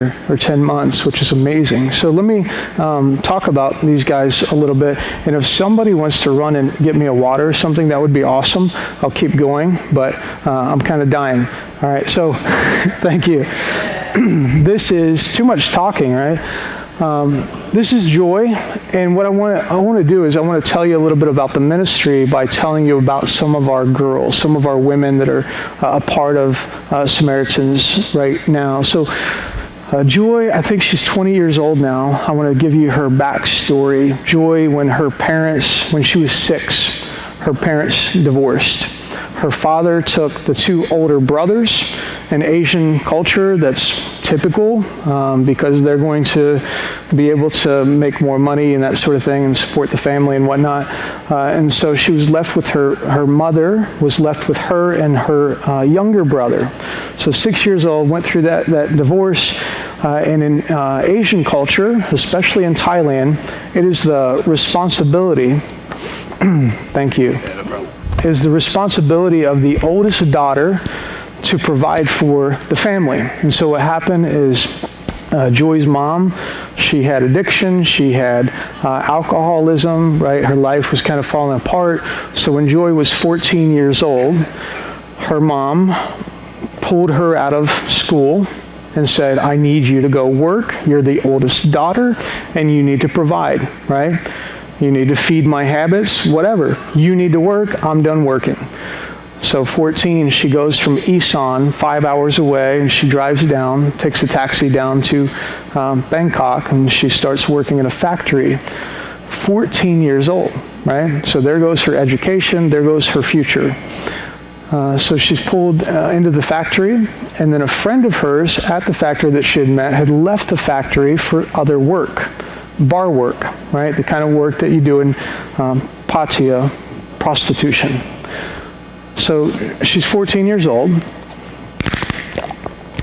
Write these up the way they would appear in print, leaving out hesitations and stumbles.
or 10 months, which is amazing. So let me talk about these guys a little bit. And if somebody wants to run and get me a water or something, that would be awesome. I'll keep going, but I'm kind of dying. All right, so thank you. This is too much talking, right? This is Joy, and what I want to do is I want to tell you a little bit about the ministry by telling you about some of our girls, some of our women that are a part of Samaritans right now. So Joy, I think she's 20 years old now. I want to give you her backstory. Joy, when she was 6, her parents divorced. Her father took the 2 older brothers. In Asian culture, that's typical because they're going to be able to make more money and that sort of thing and support the family and whatnot. And so she was left with her mother was left with her and her younger brother. So 6 years old, went through that divorce. And in Asian culture, especially in Thailand, it is the responsibility, thank you, is the responsibility of the oldest daughter to provide for the family. And so what happened is Joy's mom, she had addiction, she had alcoholism, right? Her life was kind of falling apart. So when Joy was 14 years old, her mom pulled her out of school and said, I need you to go work. You're the oldest daughter, and you need to provide, right? You need to feed my habits, whatever. You need to work. I'm done working. So 14, she goes from Isan, 5 hours away, and she drives down, takes a taxi down to Bangkok, and she starts working in a factory. 14 years old, right? So there goes her education, there goes her future. So she's pulled into the factory, and then a friend of hers at the factory that she had met had left the factory for other work, bar work, right? The kind of work that you do in pattaya, prostitution. So she's 14 years old,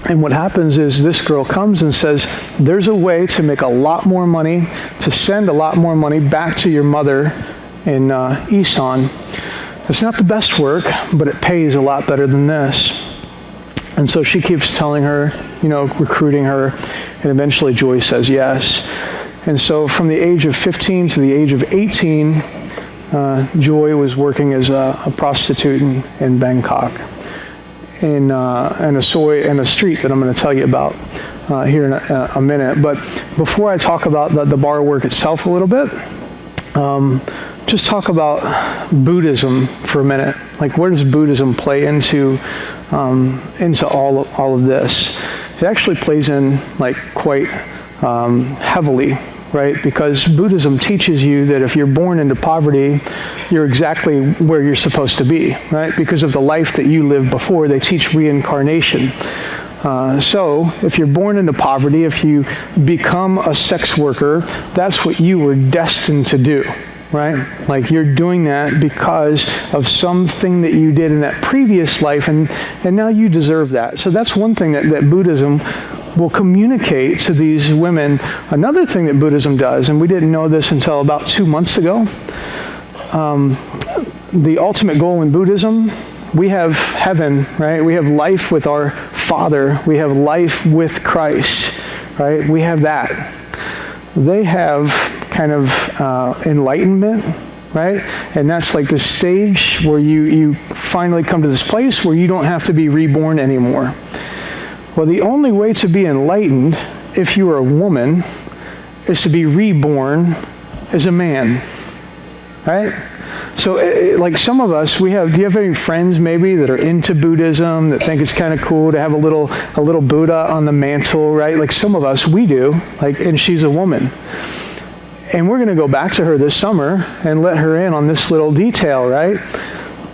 and what happens is this girl comes and says, there's a way to make a lot more money, to send a lot more money back to your mother in Isan. It's not the best work, but it pays a lot better than this. And so she keeps telling her, recruiting her, and eventually Joy says yes. And so from the age of 15 to the age of 18, Joy was working as a prostitute in Bangkok, in a street that I'm going to tell you about here in a minute. But before I talk about the bar work itself a little bit, just talk about Buddhism for a minute. Like, where does Buddhism play into all of this? It actually plays in quite heavily, right? Because Buddhism teaches you that if you're born into poverty, you're exactly where you're supposed to be, right? Because of the life that you lived before, they teach reincarnation. So if you're born into poverty, if you become a sex worker, that's what you were destined to do, right? Like, you're doing that because of something that you did in that previous life, and now you deserve that. So that's one thing that Buddhism will communicate to these women. Another thing that Buddhism does, and we didn't know this until about 2 months ago, the ultimate goal in Buddhism, we have heaven, right? We have life with our Father. We have life with Christ, right? We have that. They have kind of enlightenment, right? And that's like the stage where you finally come to this place where you don't have to be reborn anymore. Well, the only way to be enlightened, if you are a woman, is to be reborn as a man, right? So, like some of us, do you have any friends maybe that are into Buddhism, that think it's kind of cool to have a little Buddha on the mantle, right? Like some of us, we do, and she's a woman. And we're going to go back to her this summer and let her in on this little detail, right?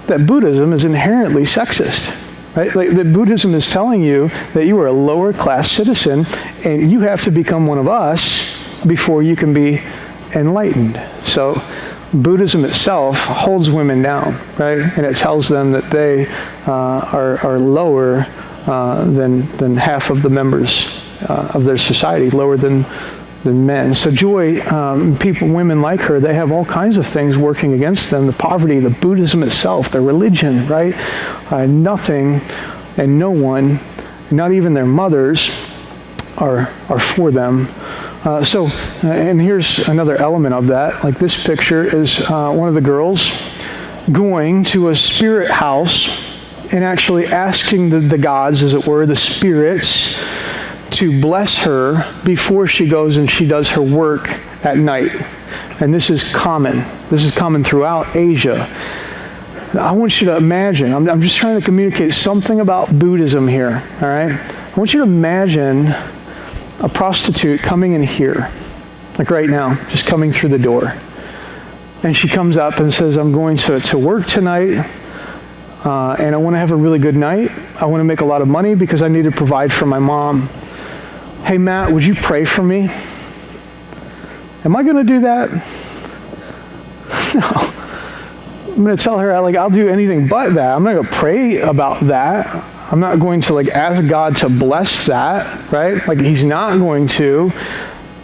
That Buddhism is inherently sexist, right? Like, that Buddhism is telling you that you are a lower class citizen and you have to become one of us before you can be enlightened. So Buddhism itself holds women down, right? And it tells them that they are lower than half of the members of their society, lower than men. So Joy, women like her, they have all kinds of things working against them. The poverty, the Buddhism itself, the religion, right? Nothing and no one, not even their mothers, are for them. And here's another element of that. Like this picture is one of the girls going to a spirit house and actually asking the gods, as it were, the spirits, to bless her before she goes and she does her work at night. And this is common. This is common throughout Asia. I want you to imagine, I'm just trying to communicate something about Buddhism here, all right? I want you to imagine a prostitute coming in here, like right now, just coming through the door. And she comes up and says, I'm going to work tonight, and I want to have a really good night. I want to make a lot of money because I need to provide for my mom. Hey, Matt, would you pray for me? Am I going to do that? No. I'm going to tell her, I'll do anything but that. I'm not going to pray about that. I'm not going to, ask God to bless that, right? He's not going to,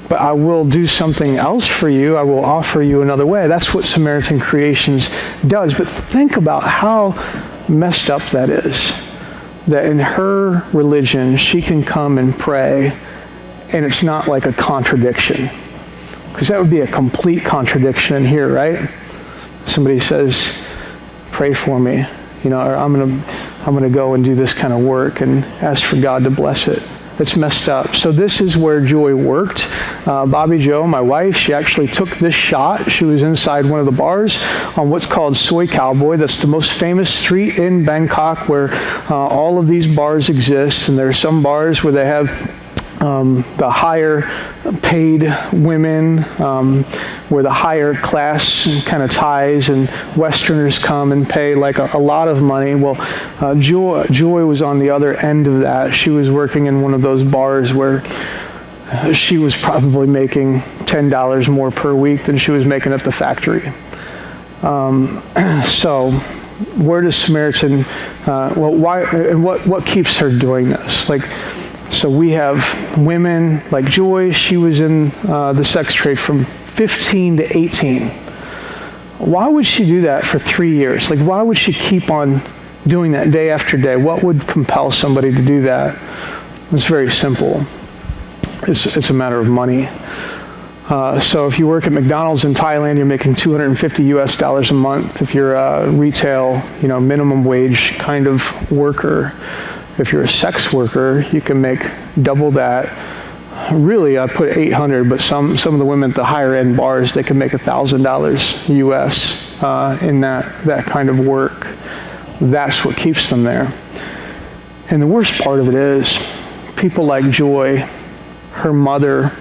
but I will do something else for you. I will offer you another way. That's what Samaritan Creations does. But think about how messed up that is. That in her religion, she can come and pray, and it's not like a contradiction. Because that would be a complete contradiction in here, right? Somebody says, pray for me, or I'm gonna go and do this kind of work and ask for God to bless it. It's messed up. So this is where Joy worked. Bobby Jo, my wife, she actually took this shot. She was inside one of the bars on what's called Soi Cowboy. That's the most famous street in Bangkok where all of these bars exist. And there are some bars where they have the higher paid women, where the higher class kind of ties and Westerners come and pay a lot of money. Well, Joy was on the other end of that. She was working in one of those bars where she was probably making $10 more per week than she was making at the factory. So where does Samaritan, why, and what keeps her doing this? So we have women like Joy. She was in the sex trade from 15 to 18. Why would she do that for 3 years? Why would she keep on doing that day after day? What would compel somebody to do that? It's very simple. It's a matter of money. So if you work at McDonald's in Thailand, you're making $250 a month. If you're a retail, minimum wage kind of worker. If you're a sex worker, you can make double that. Really, I put 800, but some of the women at the higher end bars, they can make $1,000 US in that kind of work. That's what keeps them there. And the worst part of it is, people like Joy, her mother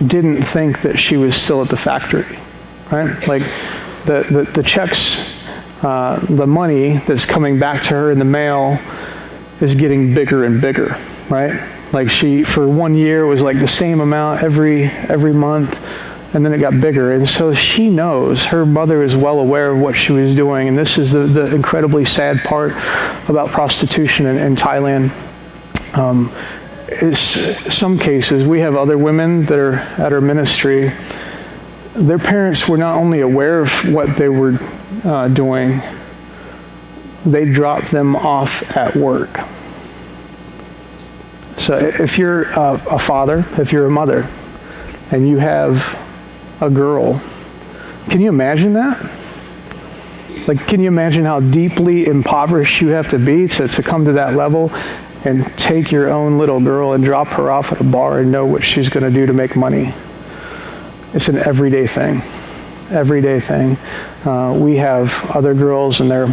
didn't think that she was still at the factory, right? The checks, the money that's coming back to her in the mail is getting bigger and bigger, right? She, for 1 year, was the same amount every month, and then it got bigger. And so she knows, her mother is well aware of what she was doing, and this is the incredibly sad part about prostitution in Thailand. Some cases, we have other women that are at our ministry, their parents were not only aware of what they were doing, they dropped them off at work. So if you're a father, if you're a mother, and you have a girl, can you imagine that? Can you imagine how deeply impoverished you have to be to come to that level and take your own little girl and drop her off at a bar and know what she's going to do to make money? It's an everyday thing. Everyday thing. We have other girls and their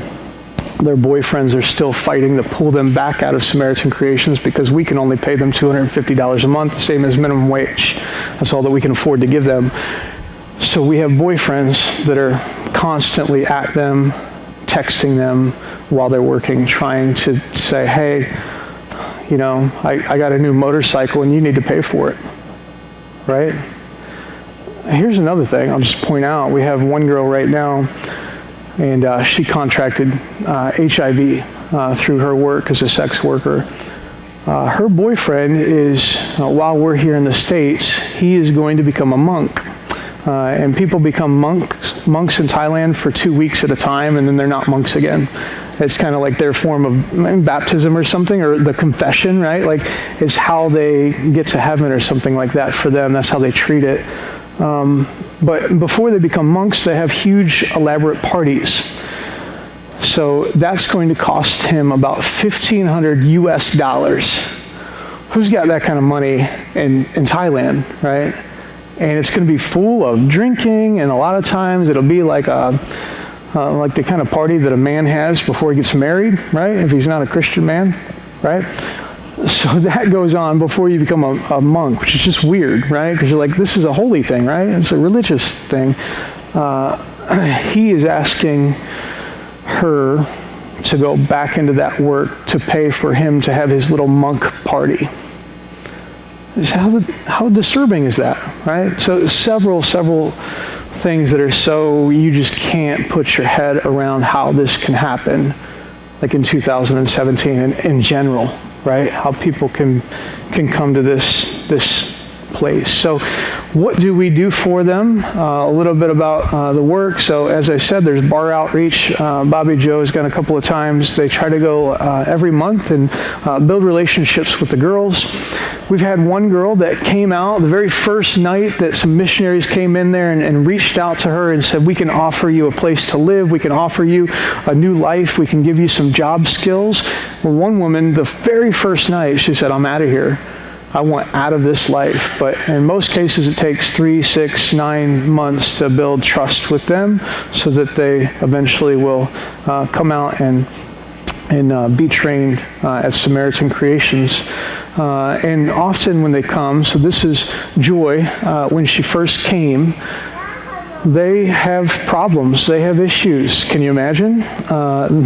boyfriends are still fighting to pull them back out of Samaritan Creations because we can only pay them $250 a month, the same as minimum wage. That's all that we can afford to give them. So we have boyfriends that are constantly at them, texting them while they're working, trying to say, hey, I got a new motorcycle and you need to pay for it, right? Here's another thing I'll just point out. We have one girl right now, and she contracted HIV through her work as a sex worker. Her boyfriend is, while we're here in the States, he is going to become a monk. And people become monks in Thailand for 2 weeks at a time, and then they're not monks again. It's kind of like their form of baptism or something, or the confession, right? Like, it's how they get to heaven or something like that for them. That's how they treat it. But before they become monks, they have huge, elaborate parties. So that's going to cost him about $1,500 US. Who's got that kind of money in Thailand, right? And it's going to be full of drinking, and a lot of times it'll be like like the kind of party that a man has before he gets married, right? If he's not a Christian man, right? So that goes on before you become a monk, which is just weird, right? Because you're like, this is a holy thing, right? It's a religious thing. He is asking her to go back into that work to pay for him to have his little monk party. How disturbing is that, right? So several things that are so, you just can't put your head around how this can happen, like in 2017 and in general, right? How people can come to this place. So what do we do for them? A little bit about the work. So as I said, there's bar outreach. Bobby Joe has gone a couple of times. They try to go every month and build relationships with the girls. We've had one girl that came out the very first night that some missionaries came in there and reached out to her and said, we can offer you a place to live. We can offer you a new life. We can give you some job skills. Well, one woman, the very first night, she said, I'm out of here. I want out of this life. But in most cases, it takes 3, 6, 9 months to build trust with them so that they eventually will come out and be trained at Samaritan Creations. And often when they come, so this is Joy, when she first came, they have problems. They have issues. Can you imagine?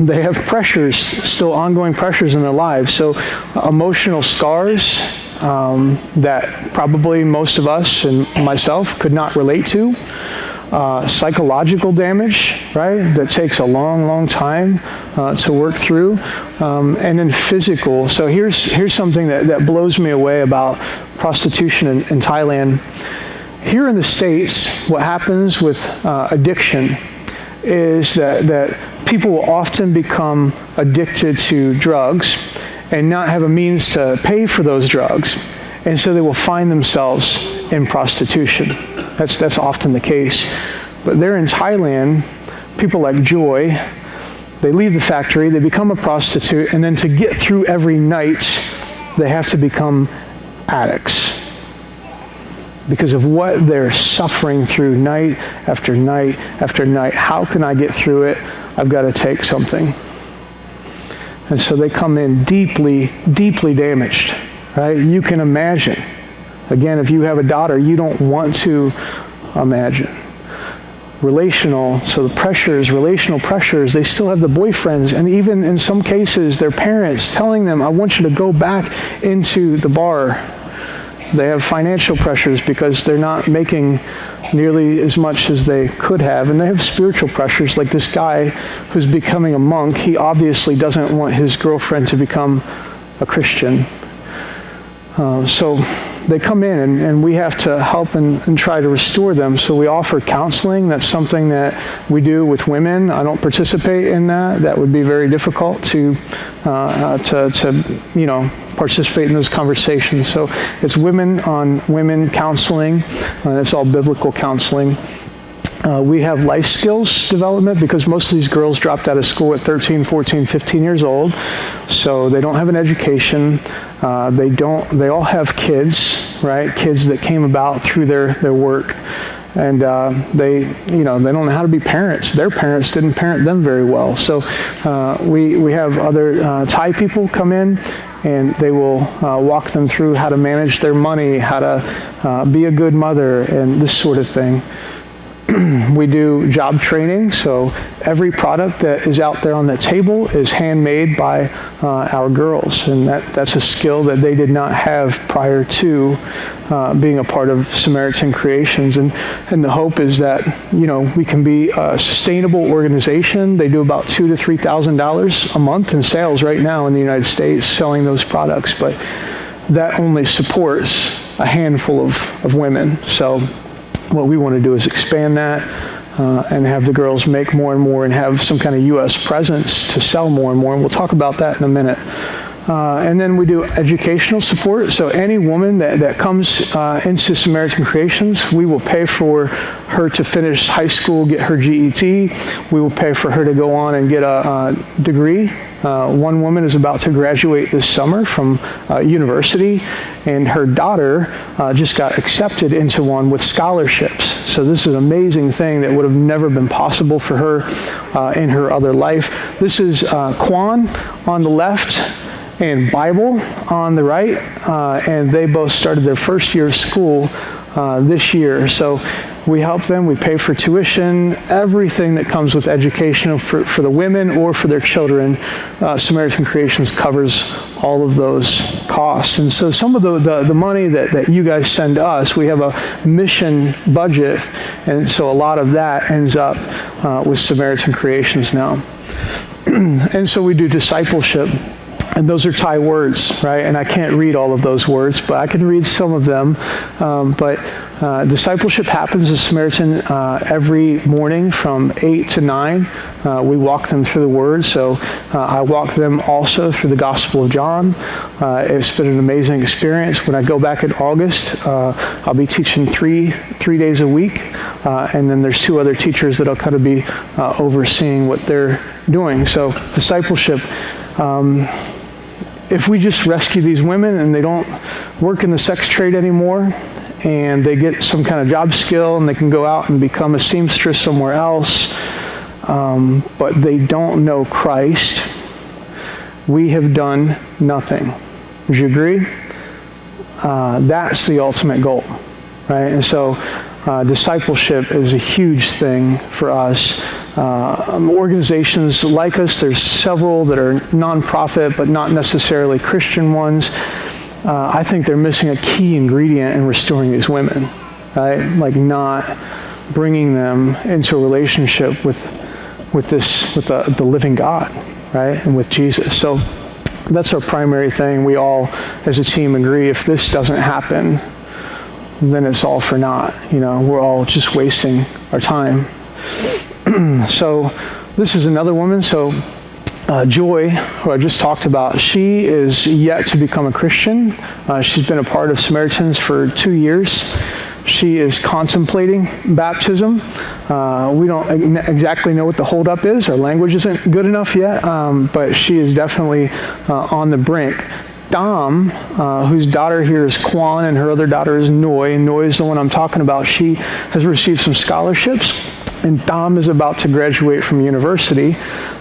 They have pressures, still ongoing pressures in their lives. So emotional scars that probably most of us and myself could not relate to. Psychological damage, right? That takes a long, long time to work through. And then physical. So here's something that blows me away about prostitution in Thailand. Here in the States, what happens with addiction is that people will often become addicted to drugs and not have a means to pay for those drugs. And so they will find themselves in prostitution. That's often the case. But there in Thailand, people like Joy, they leave the factory, they become a prostitute, and then to get through every night, they have to become addicts because of what they're suffering through night after night after night. How can I get through it? I've got to take something. And so they come in deeply, deeply damaged, right? You can imagine. Again, if you have a daughter, you don't want to imagine. Relational, so the pressures, relational pressures, they still have the boyfriends, and even in some cases, their parents telling them, I want you to go back into the bar. They have financial pressures because they're not making nearly as much as they could have. And they have spiritual pressures, like this guy who's becoming a monk. He obviously doesn't want his girlfriend to become a Christian. So they come in and we have to help and try to restore them. So we offer counseling. That's something that we do with women. I don't participate in that. That would be very difficult to participate in those conversations. So it's women on women counseling. It's all biblical counseling. We have life skills development because most of these girls dropped out of school at 13, 14, 15 years old. So they don't have an education. They all have kids, right? Kids that came about through their work. And they don't know how to be parents. Their parents didn't parent them very well. So we have other Thai people come in, and they will walk them through how to manage their money, how to be a good mother, and this sort of thing. We do job training, so every product that is out there on the table is handmade by our girls, and that's a skill that they did not have prior to being a part of Samaritan Creations. And the hope is that we can be a sustainable organization. They do about $2,000 to $3,000 a month in sales right now in the United States selling those products, but that only supports a handful of women. So what we want to do is expand that and have the girls make more and more and have some kind of U.S. presence to sell more and more. And we'll talk about that in a minute. And then we do educational support. So any woman that comes into Samaritan Creations, we will pay for her to finish high school, get her GET. We will pay for her to go on and get a degree. One woman is about to graduate this summer from university, and her daughter just got accepted into one with scholarships. So this is an amazing thing that would have never been possible for her in her other life. This is Kwan on the left and Bible on the right, and they both started their first year of school this year. So we help them, we pay for tuition, everything that comes with education for the women or for their children. Samaritan Creations covers all of those costs. And so some of the money that you guys send us, we have a mission budget, and so a lot of that ends up with Samaritan Creations now. And so we do discipleship. And those are Thai words, right? And I can't read all of those words, but I can read some of them. But discipleship happens at Samaritan every morning from 8 to 9. We walk them through the Word. So I walk them also through the Gospel of John. It's been an amazing experience. When I go back in August, I'll be teaching three days a week. And then there's 2 other teachers that'll kind of be overseeing what they're doing. So discipleship. If we just rescue these women and they don't work in the sex trade anymore, and they get some kind of job skill and they can go out and become a seamstress somewhere else, but they don't know Christ, we have done nothing. Would you agree? That's the ultimate goal, right? And so discipleship is a huge thing for us. Organizations like us, there's several that are nonprofit but not necessarily Christian ones. I think they're missing a key ingredient in restoring these women, right? Like not bringing them into a relationship with the living God, right? And with Jesus. So that's our primary thing. We all, as a team, agree if this doesn't happen, then it's all for naught. We're all just wasting our time. So this is another woman. So Joy, who I just talked about, she is yet to become a Christian. She's been a part of Samaritans for 2 years. She is contemplating baptism. We don't exactly know what the holdup is. Our language isn't good enough yet, but she is definitely on the brink. Dom, whose daughter here is Kwan and her other daughter is Noi. Noi is the one I'm talking about. She has received some scholarships, and Dom is about to graduate from university,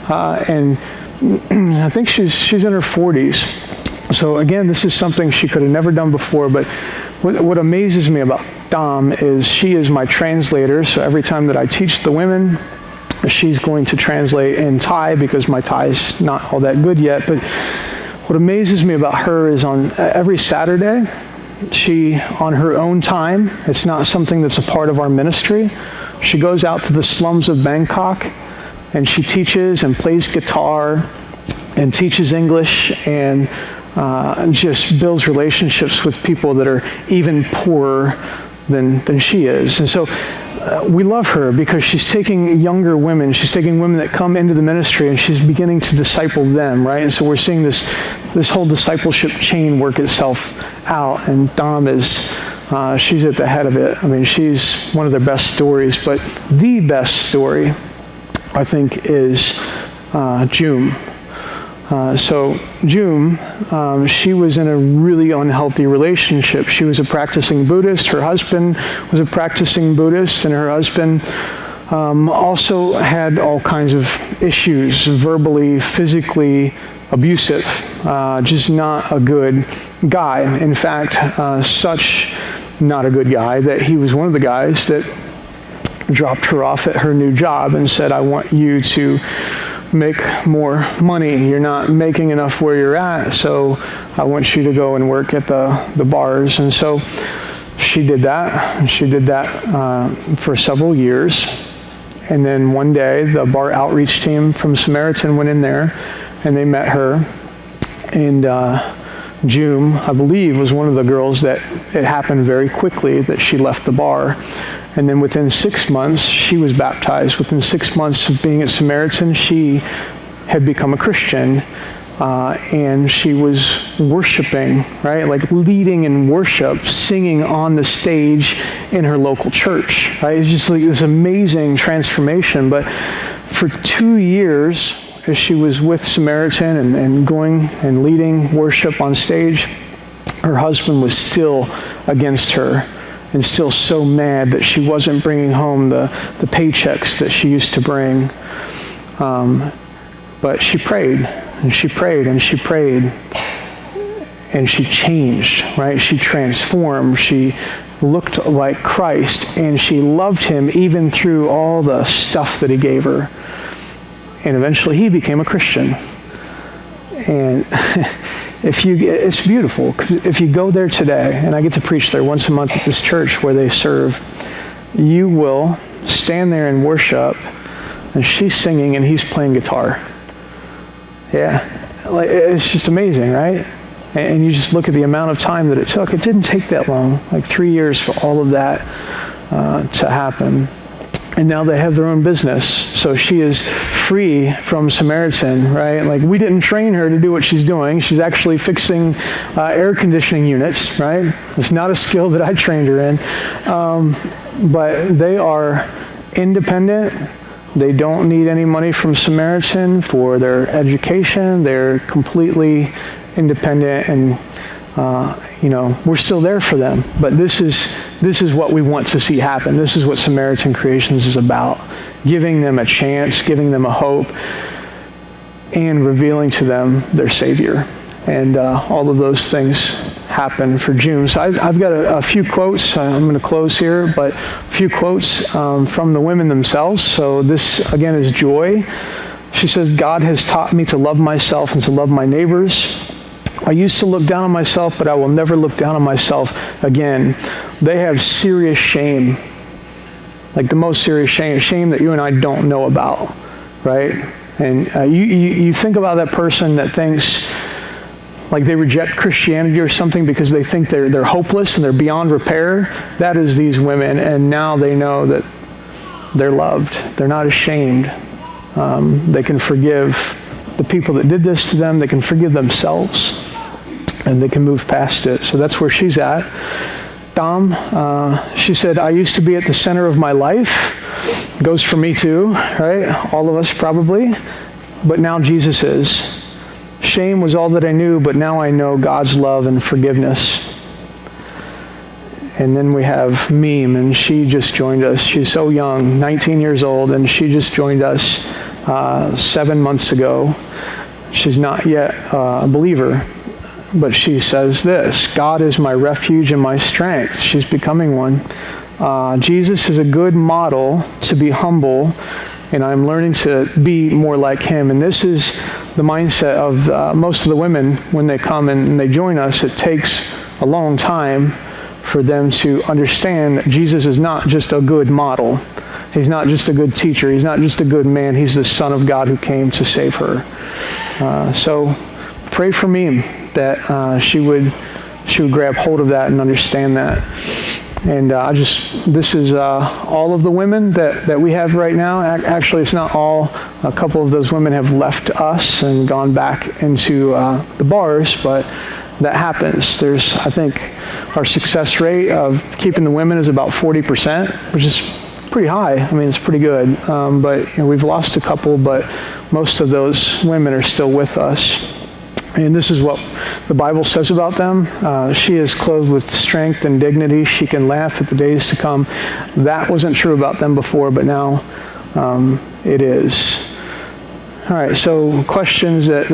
and I think she's in her 40s. So again, this is something she could have never done before, but what amazes me about Dom is she is my translator. So every time that I teach the women, she's going to translate in Thai because my Thai is not all that good yet. But what amazes me about her is on every Saturday, she, on her own time, it's not something that's a part of our ministry, she goes out to the slums of Bangkok and she teaches and plays guitar and teaches English and just builds relationships with people that are even poorer than she is. And so we love her because she's taking younger women, she's taking women that come into the ministry and she's beginning to disciple them, right? And so we're seeing this whole discipleship chain work itself out, and Dom is, she's at the head of it. I mean, she's one of their best stories, but the best story, I think, is June. So June, she was in a really unhealthy relationship. She was a practicing Buddhist. Her husband was a practicing Buddhist, and her husband also had all kinds of issues, verbally, physically abusive, just not a good guy. In fact, such not a good guy that he was one of the guys that dropped her off at her new job and said, I want you to make more money. You're not making enough where you're at, so I want you to go and work at the bars. And so she did that. And she did that for several years. And then one day, the bar outreach team from Samaritan went in there, and they met her. And June, I believe, was one of the girls that it happened very quickly that she left the bar. And then within 6 months, she was baptized. Within 6 months of being at Samaritan, she had become a Christian. And she was worshiping, right? Like leading in worship, singing on the stage in her local church, right? It's just like this amazing transformation. But for 2 years, as she was with Samaritan and going and leading worship on stage, her husband was still against her and still so mad that she wasn't bringing home the paychecks that she used to bring. But she prayed, and she prayed, and she prayed, and she changed, right? She transformed. She looked like Christ, and she loved him even through all the stuff that he gave her. And eventually he became a Christian. And it's beautiful. If you go there today, and I get to preach there once a month at this church where they serve, you will stand there and worship, and she's singing and he's playing guitar. Yeah, like it's just amazing, right? And you just look at the amount of time that it took. It didn't take that long, like 3 years for all of that to happen. And now they have their own business. So she is free from Samaritan, right? Like we didn't train her to do what she's doing. She's actually fixing air conditioning units, right? It's not a skill that I trained her in. But they are independent. They don't need any money from Samaritan for their education. They're completely independent, and we're still there for them. But this is what we want to see happen. This is what Samaritan Creations is about: giving them a chance, giving them a hope, and revealing to them their Savior. And all of those things happen for June. So I've got a few quotes. I'm going to close here, but a few quotes from the women themselves. So this, again, is Joy. She says, "God has taught me to love myself and to love my neighbors. I used to look down on myself, but I will never look down on myself again." They have serious shame, like the most serious shame that you and I don't know about, right? And you think about that person that thinks like they reject Christianity or something because they think they're hopeless and they're beyond repair. That is these women, and now they know that they're loved. They're not ashamed. They can forgive the people that did this to them. They can forgive themselves, and they can move past it. So that's where she's at. Dom, she said, "I used to be at the center of my life." Goes for me too, right? All of us probably. But now Jesus is. "Shame was all that I knew, but now I know God's love and forgiveness." And then we have Meme, and she just joined us. She's so young, 19 years old, and she just joined us 7 months ago. She's not yet a believer, but she says this: "God is my refuge and my strength." She's becoming one. "Jesus is a good model to be humble, and I'm learning to be more like him." And this is the mindset of most of the women when they come and they join us. It takes a long time for them to understand that Jesus is not just a good model. He's not just a good teacher. He's not just a good man. He's the Son of God who came to save her. So pray for me that she would grab hold of that and understand that. And this is all of the women that we have right now. Actually, it's not all. A couple of those women have left us and gone back into the bars, but that happens. I think our success rate of keeping the women is about 40%, which is pretty high. I mean, it's pretty good. But we've lost a couple, but most of those women are still with us. And this is what the Bible says about them. She is clothed with strength and dignity. She can laugh at the days to come. That wasn't true about them before, but now it is. All right, so questions that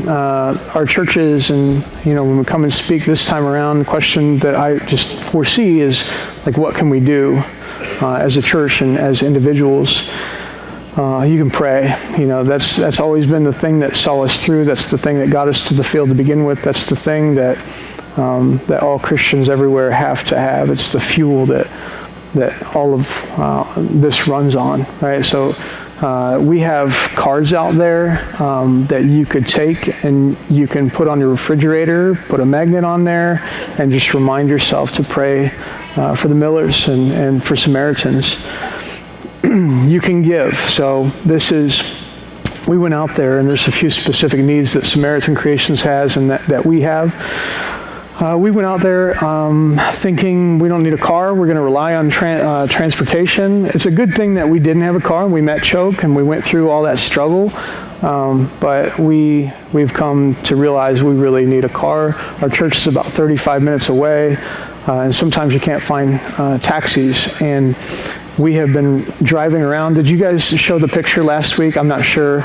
our churches and, when we come and speak this time around, the question that I just foresee is, like, what can we do as a church and as individuals? You can pray. That's always been the thing that saw us through. That's the thing that got us to the field to begin with. That's the thing that all Christians everywhere have to have. It's the fuel that all of this runs on, right? So We have cards out there that you could take and you can put on your refrigerator, put a magnet on there, and just remind yourself to pray for the Millers and for Samaritans. You can give. So we went out there, and there's a few specific needs that Samaritan Creations has and that we have. We went out there thinking we don't need a car. We're going to rely on transportation. It's a good thing that we didn't have a car. We met Choke, and we went through all that struggle. But we've come to realize we really need a car. Our church is about 35 minutes away, and sometimes you can't find taxis. And we have been driving around. Did you guys show the picture last week? I'm not sure.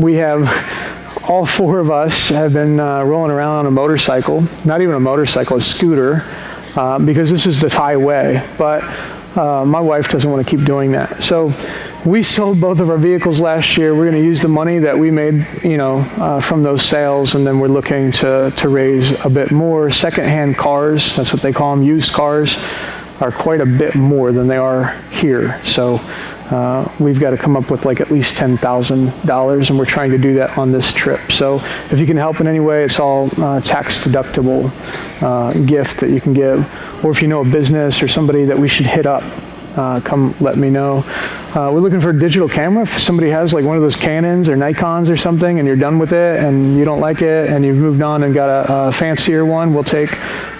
We have... All four of us have been rolling around on a motorcycle, not even a motorcycle, a scooter, because this is the Thai way. But my wife doesn't want to keep doing that. So we sold both of our vehicles last year. We're going to use the money that we made, from those sales, and then we're looking to raise a bit more. Secondhand cars, that's what they call them, used cars, are quite a bit more than they are here. So we've got to come up with at least $10,000, and we're trying to do that on this trip. So if you can help in any way, it's all tax deductible gift that you can give. Or if you know a business or somebody that we should hit up, come let me know. We're looking for a digital camera. If somebody has one of those Canons or Nikons or something, and you're done with it and you don't like it and you've moved on and got a fancier one, we'll take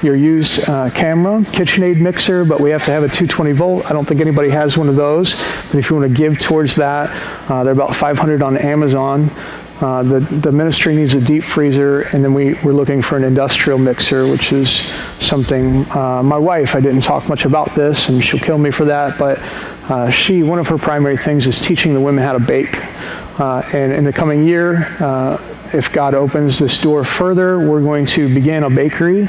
your used camera. KitchenAid mixer, but we have to have a 220 volt. I don't think anybody has one of those, but if you want to give towards that, they're about $500 on Amazon. The ministry needs a deep freezer, and then we're looking for an industrial mixer, which is something my wife, I didn't talk much about this, and she'll kill me for that, but one of her primary things is teaching the women how to bake. And in the coming year, if God opens this door further, we're going to begin a bakery,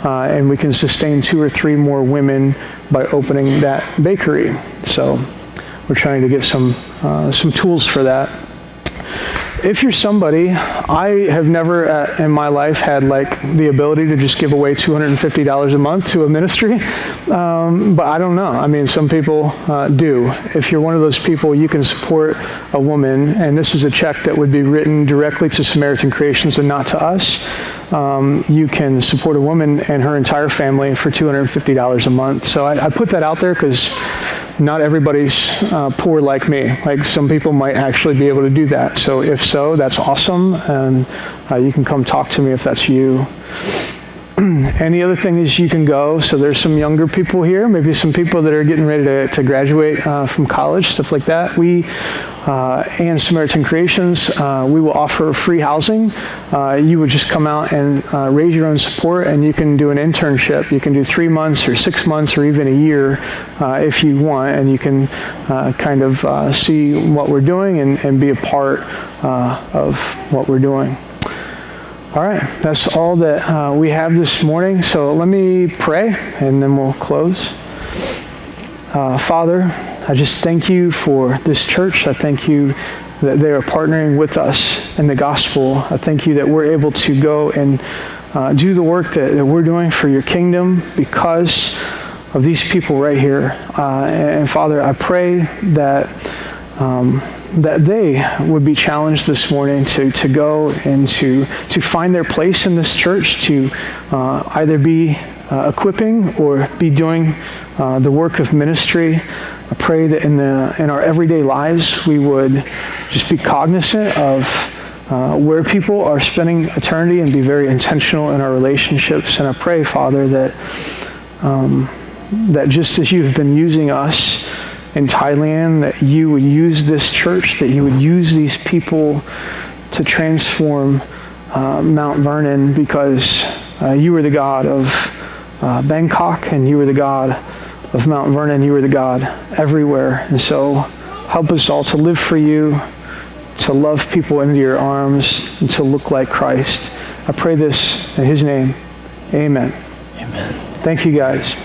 and we can sustain 2 or 3 more women by opening that bakery. So we're trying to get some tools for that. If you're somebody, I have never in my life had the ability to just give away $250 a month to a ministry, but I don't know. I mean, some people do. If you're one of those people, you can support a woman, and this is a check that would be written directly to Samaritan Creations and not to us. You can support a woman and her entire family for $250 a month. So I put that out there because not everybody's poor like me. Some people might actually be able to do that. So if so, that's awesome, and you can come talk to me if that's you. And the other thing is you can go. So there's some younger people here, maybe some people that are getting ready to graduate from college, stuff like that. We and Samaritan Creations, we will offer free housing. You would just come out and raise your own support, and you can do an internship. You can do 3 months or 6 months or even a year if you want, and you can kind of see what we're doing and be a part of what we're doing. All right, that's all that we have this morning. So let me pray, and then we'll close. Father, I just thank you for this church. I thank you that they are partnering with us in the gospel. I thank you that we're able to go and do the work that we're doing for your kingdom because of these people right here. And Father, I pray that they would be challenged this morning to go and to find their place in this church, to either be equipping or be doing the work of ministry. I pray that in our everyday lives we would just be cognizant of where people are spending eternity and be very intentional in our relationships. And I pray, Father, that just as you've been using us in Thailand, that you would use this church, that you would use these people to transform Mount Vernon, because you are the God of Bangkok, and you are the God of Mount Vernon. You are the God everywhere. And so help us all to live for you, to love people into your arms, and to look like Christ. I pray this in his name. Amen. Amen. Thank you, guys.